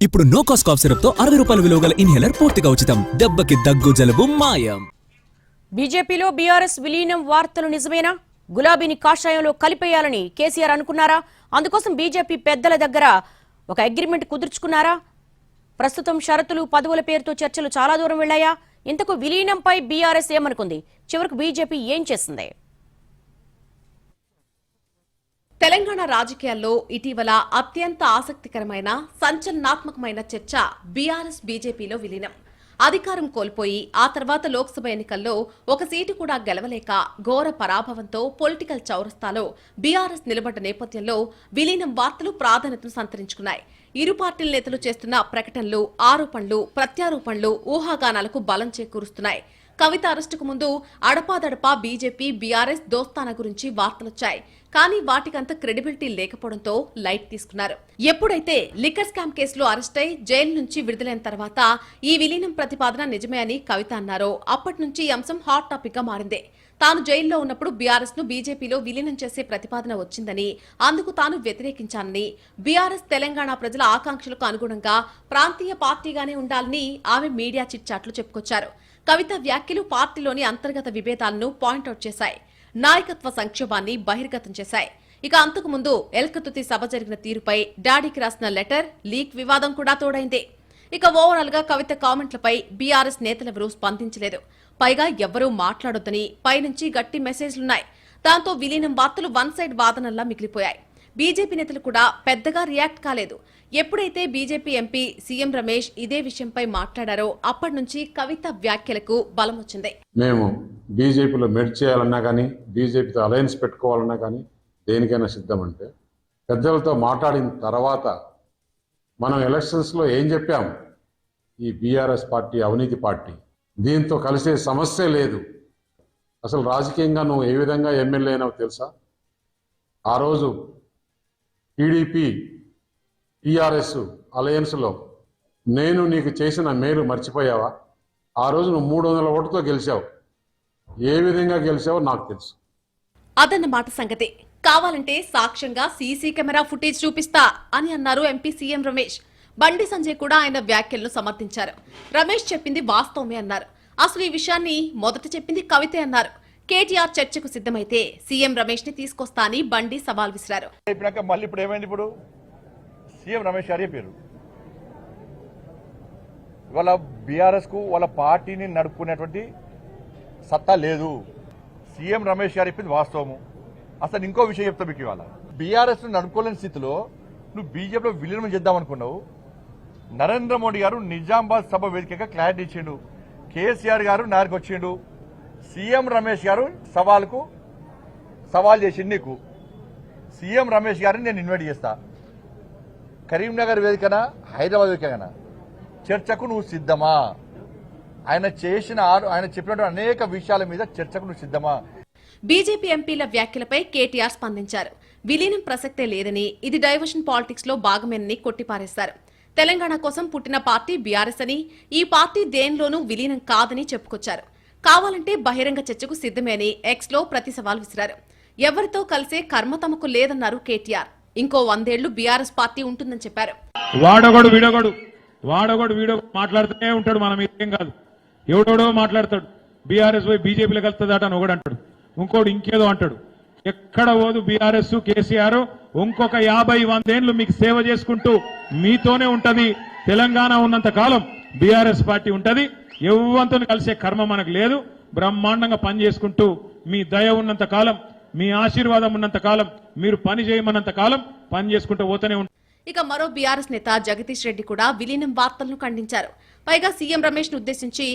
ఇప్పుడు no cost cough syrup తో 60 రూపాయల విలువ గల ఇన్హేలర్ పూర్తిగా ఉచితం. దెబ్బకి దగ్గు జలుబు మాయం. బీజేపీలో బీఆర్ఎస్ విలీనం వార్తలు నిజమేనా? గులాబీని కాషాయంలో కలిపేయాలని కేసీఆర్ అనుకున్నారా? అందుకోసం బీజేపీ పెద్దల దగ్గర ఒక అగ్రిమెంట్ కుదుర్చుకున్నారా? ప్రస్తుతం షరతులు పదవుల పేరుతో చర్చలు చాలా దూరం వెళ్లాయా? ఇంతకు విలీనంపై బీఆర్ఎస్ ఏమనుకుంది? చివరకు బీజేపీ ఏం చేసింది? తెలంగాణ రాజకీయాల్లో ఇటీవల అత్యంత ఆసక్తికరమైన సంచలనాత్మకమైన చర్చ బీఆర్ఎస్ బీజేపీలో విలీనం. అధికారం కోల్పోయి ఆ తర్వాత లోక్సభ ఎన్నికల్లో ఒక సీటు కూడా గెలవలేక ఘోర పరాభవంతో పొలిటికల్ చౌరస్తాలో బీఆర్ఎస్ నిలబడ్డ నేపథ్యంలో విలీనం వార్తలు ప్రాధాన్యతను సంతరించుకున్నాయి. ఇరు పార్టీల నేతలు చేస్తున్న ప్రకటనలు, ఆరోపణలు, ప్రత్యారోపణలు ఊహాగానాలకు బలం చేకూరుస్తున్నాయి. కవిత అరెస్టుకు ముందు అడపాదడపా బీజేపీ బీఆర్ఎస్ దోస్తానా గురించి వార్తలొచ్చాయి. కానీ వాటికంత క్రెడిబిలిటీ లేకపోవడంతో లైట్ తీసుకున్నారు. ఎప్పుడైతే లిక్కర్ స్కామ్ కేసులో అరెస్ట్ అయి జైలు నుంచి విడుదలైన తర్వాత ఈ విలీనం ప్రతిపాదన నిజమే అని కవిత అన్నారో అప్పటి నుంచి ఈ అంశం హాట్ టాపిక్ గా మారింది. తాను జైల్లో ఉన్నప్పుడు బీఆర్ఎస్ ను బీజేపీలో విలీనం చేసే ప్రతిపాదన వచ్చిందని, అందుకు తాను వ్యతిరేకించానని, బీఆర్ఎస్ తెలంగాణ ప్రజల ఆకాంక్షలకు అనుగుణంగా ప్రాంతీయ పార్టీగానే ఉండాలని ఆమె మీడియా చిట్చాట్లు చెప్పుకొచ్చారు. కవిత వ్యాఖ్యలు పార్టీలోని అంతర్గత విభేదాలను పాయింట్అవుట్ చేశాయి. నాయకత్వ సంక్షోభాన్ని బహిర్గతం చేశాయి. ఇక అంతకుముందు ఎల్కతుతి సభ జరిగిన తీరుపై డాడీకి రాసిన లెటర్ లీక్ వివాదం కూడా తోడైంది. ఇక ఓవరాల్ గా కవిత కామెంట్లపై బీఆర్ఎస్ నేతలెవరూ స్పందించలేదు. పైగా ఎవ్వరూ మాట్లాడొద్దని పైనుంచి గట్టి మెసేజ్లున్నాయి. దాంతో విలీనం వార్తలు వన్ సైడ్ వాదనల్లా మిగిలిపోయాయి. బీజేపీ నేతలు కూడా పెద్దగా రియాక్ట్ కాలేదు. ఎప్పుడైతే బీజేపీ ఎంపీ సీఎం రమేష్ ఇదే విషయంపై మాట్లాడారో అప్పటి నుంచి కవిత వ్యాఖ్యలకు బలం వచ్చింది. మేము బీజేపీలో మెర్జ్ చేయాలన్నా కానీ, బీజేపీతో అలయన్స్ పెట్టుకోవాలన్నా కానీ దేనికైనా సిద్ధం. అంటే పెద్దలతో మాట్లాడిన తర్వాత మనం ఎలక్షన్స్లో ఏం చెప్పాం? ఈ బీఆర్ఎస్ పార్టీ అవినీతి పార్టీ, దీంతో కలిసే సమస్య లేదు. అసలు రాజకీయంగా నువ్వు ఏ విధంగా ఎమ్మెల్యే అయినావు తెలుసా? ఆ రోజు టీడీపీ టీఆర్ఎస్ అలయన్స్లో నేను నీకు చేసిన మేలు మర్చిపోయావా? ఆ రోజు నువ్వు 300 ఓటుతో గెలిచావు. ఏ విధంగా గెలిచావో నాకు తెలుసు. అదన్నమాట సంగతి. కావాలంటే సాక్ష్యంగా సీసీ కెమెరా ఫుటేజ్ చూపిస్తా అని అన్నారు ఎంపీ సీఎం రమేష్. బండి సంజయ్ కూడా ఆయన వ్యాఖ్యలను సమర్థించారు. రమేష్ చెప్పింది వాస్తవమే అన్నారు. అసలు ఈ విషయాన్ని మొదట చెప్పింది కవితే అన్నారు. కేటీఆర్ చర్చకు సిద్ధమైతే సీఎం రమేష్ ని తీసుకొస్తా అని బండి సవాల్ విసిరారు. మళ్ళీ ఇప్పుడు ఏమైంది? ఇప్పుడు సీఎం రమేష్ గారి పేరు ఇవాళ బీఆర్ఎస్ కు వాళ్ళ పార్టీని నడుపుకునేటువంటి సత్తా లేదు. సీఎం రమేష్ గారు చెప్పింది వాస్తవము. అసలు ఇంకో విషయం చెప్తా మీకు. ఇవాళ బీఆర్ఎస్ ను నడుపుకోలేని స్థితిలో నువ్వు బీజేపీలో విలీనం చేద్దాం అనుకున్నావు. నరేంద్ర మోడీ గారు నిజామాబాద్ సభ వేదికగా క్లారిటీ ఇచ్చిండు. కేసీఆర్ గారు నారికి వచ్చిండు. సీఎం రమేష్ గారు సవాల్ చేసిండు నీకు. సీఎం రమేష్ గారిని నేను ఇన్వైట్ చేస్తా. కరీంనగర్ వేదికనా, హైదరాబాద్ వేదికనా చర్చకు నువ్వు సిద్ధమా? ఆయన చెప్పినటువంటి అనేక విషయాల మీద చర్చకు నువ్వు సిద్ధమా? బీజేపీ ఎంపీల వ్యాఖ్యలపై కేటీఆర్ స్పందించారు. విలీనం ప్రసక్తే లేదని, ఇది డైవర్షన్ పాలిటిక్స్ లో భాగమేనని కొట్టిపారేశారు. తెలంగాణ కోసం పుట్టిన పార్టీ బీఆర్ఎస్ అని, ఈ పార్టీ దేనిలోనూ విలీనం కాదని చెప్పుకొచ్చారు. కావాలంటే బహిరంగ చర్చకు సిద్ధమే అని ఎక్స్ లో ప్రతి సవాల్ విసిరారు. ఎవరితో కలిసే కర్మ తమకు లేదన్నారు కేటీఆర్. ఇంకో 100 ఏళ్లు బీఆర్ఎస్ పార్టీ ఉంటుందని చెప్పారు. వాడొకడు వీడో మాట్లాడుతూనే ఉంటాడు. మనం ఏం కాదు, ఎవడోడో మాట్లాడతాడు. బీఆర్ఎస్ పోయి బీజేపీలో కలుతుందట అని ఒకడు అంటాడు, ఇంకోటి ఇంకేదో అంటాడు. ఎక్కడ పోదు బీఆర్ఎస్ కేసీఆర్ ఇంకొక 50-100 ఏళ్లు మీకు సేవ చేసుకుంటూ మీతోనే ఉంటది. తెలంగాణ ఉన్నంత కాలం బీఆర్ఎస్ పార్టీ ఉంటది. ఎవ్వంతో కలిసే కర్మ మనకు లేదు. బ్రహ్మాండంగా పని చేసుకుంటూ, మీ దయ ఉన్నంత కాలం, మీ ఆశీర్వాదం ఉన్నంత కాలం, మీరు పని చేయమన్నంత కాలం పని చేసుకుంటూ పోతూనే ఉంటారు. ఇక మరో బీఆర్ఎస్ నేత జగదీష్ రెడ్డి కూడా విలీనం వార్తలను ఖండించారు. పైగా సీఎం రమేష్ ను ఉద్దేశించి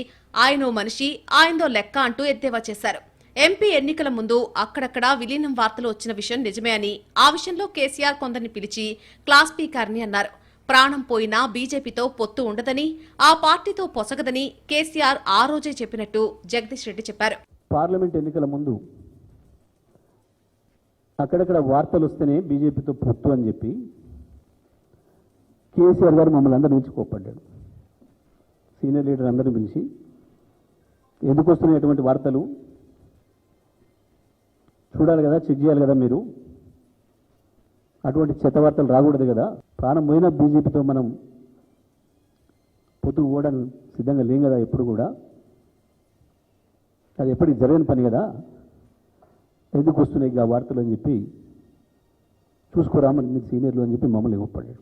ఆయనో మనిషి, ఆయనదో లెక్క అంటూ ఎద్దేవా చేశారు. ఎంపీ ఎన్నికల ముందు అక్కడక్కడా విలీనం వార్తలు వచ్చిన విషయం నిజమే అని, ఆ విషయంలో కేసీఆర్ కొందరిని పిలిచి క్లాస్ స్పీకర్ని అన్నారు. ప్రాణం పోయినా బీజేపీతో పొత్తు ఉండదని, ఆ పార్టీతో పొసగదని కేసీఆర్ ఆ రోజే చెప్పినట్టు జగదీష్ రెడ్డి చెప్పారు. పార్లమెంట్ ఎన్నికల ముందు అక్కడక్కడ వార్తలు వస్తేనే బీజేపీతో పొత్తు అని చెప్పి కేసీఆర్ గారు మమ్మల్ని అందరినీ పిలిచి కోప్పడ్డాడు. సీనియర్ లీడర్ అందరినీ పిలిచి, ఎందుకు వస్తున్నాయి అటువంటి వార్తలు చూడాలి కదా, చెక్ చేయాలి కదా, మీరు అటువంటి చెత్త వార్తలు రాకూడదు కదా, ప్రాణం పోయిన బీజేపీతో మనం పొద్దుకు పోవడానికి సిద్ధంగా లేం కదా ఎప్పుడు కూడా. అది ఎప్పటికి జరగని పని కదా, ఎందుకు వస్తున్నాయి ఆ వార్తలు అని చెప్పి చూసుకోరామని మీరు సీనియర్లు అని చెప్పి మమ్మల్ని ఇవ్వపడ్డాడు.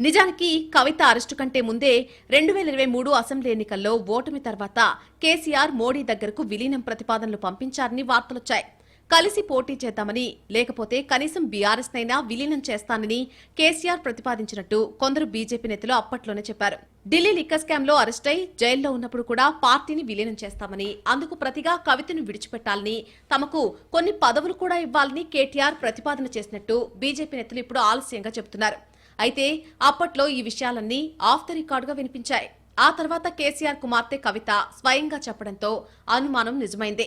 నిజానికి కవిత అరెస్టు కంటే ముందే 2023 అసెంబ్లీ ఎన్నికల్లో ఓటమి తర్వాత కేసీఆర్ మోడీ దగ్గరకు విలీనం ప్రతిపాదనలు పంపించారని వార్తలొచ్చాయి. కలిసి పోటీ చేద్దామని, లేకపోతే కనీసం బీఆర్ఎస్ నైనా విలీనం చేస్తానని కేసీఆర్ ప్రతిపాదించినట్టు కొందరు బీజేపీ నేతలు అప్పట్లోనే చెప్పారు. ఢిల్లీ లిక్కర్ స్కామ్ లో అరెస్ట్ అయి జైల్లో ఉన్నప్పుడు కూడా పార్టీని విలీనం చేస్తామని, అందుకు ప్రతిగా కవితను విడిచిపెట్టాలని, తమకు కొన్ని పదవులు కూడా ఇవ్వాలని కేటీఆర్ ప్రతిపాదన చేసినట్టు బీజేపీ నేతలు ఇప్పుడు ఆలస్యంగా చెబుతున్నారు. అయితే అప్పట్లో ఈ విషయాలన్నీ ఆఫ్ ద రికార్డుగా వినిపించాయి. ఆ తర్వాత కేసీఆర్ కుమార్తె కవిత స్వయంగా చెప్పడంతో అనుమానం నిజమైందే.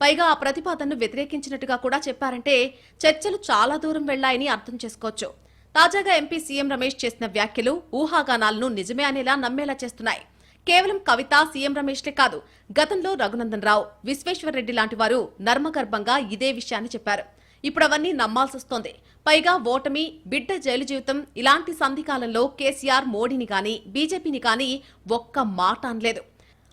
పైగా ఆ ప్రతిపాదనను వ్యతిరేకించినట్టుగా కూడా చెప్పారంటే చర్చలు చాలా దూరం వెళ్లాయని అర్థం చేసుకోవచ్చు. తాజాగా ఎంపీ సీఎం రమేష్ చేసిన వ్యాఖ్యలు ఊహాగానాలను నిజమే అనేలా నమ్మేలా చేస్తున్నాయి. కేవలం కవిత, సీఎం రమేష్లే కాదు, గతంలో రఘునందన్ రావు, విశ్వేశ్వర్రెడ్డి లాంటి వారు నర్మగర్భంగా ఇదే విషయాన్ని చెప్పారు. ఇప్పుడు అవన్నీ నమ్మాల్సొస్తోంది. పైగా ఓటమి, బిడ్డ జైలు జీవితం ఇలాంటి సంధికాలంలో కేసీఆర్ మోడీని గాని బీజేపీని గాని ఒక్క మాట అనలేదు.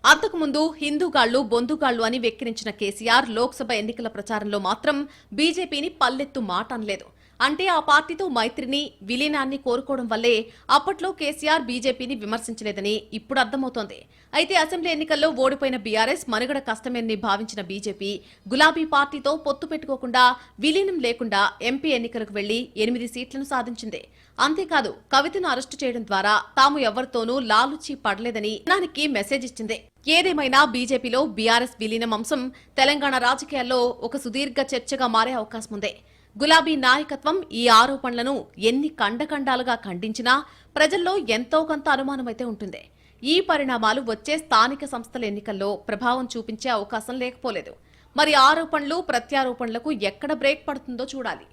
అంతకుముందు హిందూగాళ్లు, బొందుగాళ్లు అని వెక్కిరించిన కేసీఆర్ లోక్సభ ఎన్నికల ప్రచారంలో మాత్రం బీజేపీని పల్లెత్తు మాట అనలేదు. అంటే ఆ పార్టీతో మైత్రిని, విలీనాన్ని కోరుకోవడం వల్లే అప్పట్లో కేసీఆర్ బీజేపీని విమర్శించలేదని ఇప్పుడు అర్థమవుతోంది. అయితే అసెంబ్లీ ఎన్నికల్లో ఓడిపోయిన బీఆర్ఎస్ మనుగడ కష్టమని భావించిన బీజేపీ గులాబీ పార్టీతో పొత్తు పెట్టుకోకుండా, విలీనం లేకుండా ఎంపీ ఎన్నికలకు వెళ్లి 8 సీట్లను సాధించింది. అంతేకాదు, కవితను అరెస్టు చేయడం ద్వారా తాము ఎవరితోనూ లాలుచీ పడలేదని దానికి మెసేజ్ ఇచ్చింది. ఏదేమైనా బీజేపీలో బీఆర్ఎస్ విలీనం అంశం తెలంగాణ రాజకీయాల్లో ఒక సుదీర్ఘ చర్చగా మారే అవకాశం ఉంది. గులాబీ నాయకత్వం ఈ ఆరోపణలను ఎన్ని ఖండఖండాలుగా ఖండించినా ప్రజల్లో ఎంతో కొంత అనుమానమైతే ఉంటుంది. ఈ పరిణామాలు వచ్చే స్థానిక సంస్థల ఎన్నికల్లో ప్రభావం చూపించే అవకాశం లేకపోలేదు. మరి ఆరోపణలు, ప్రత్యారోపణలకు ఎక్కడ బ్రేక్ పడుతుందో చూడాలి.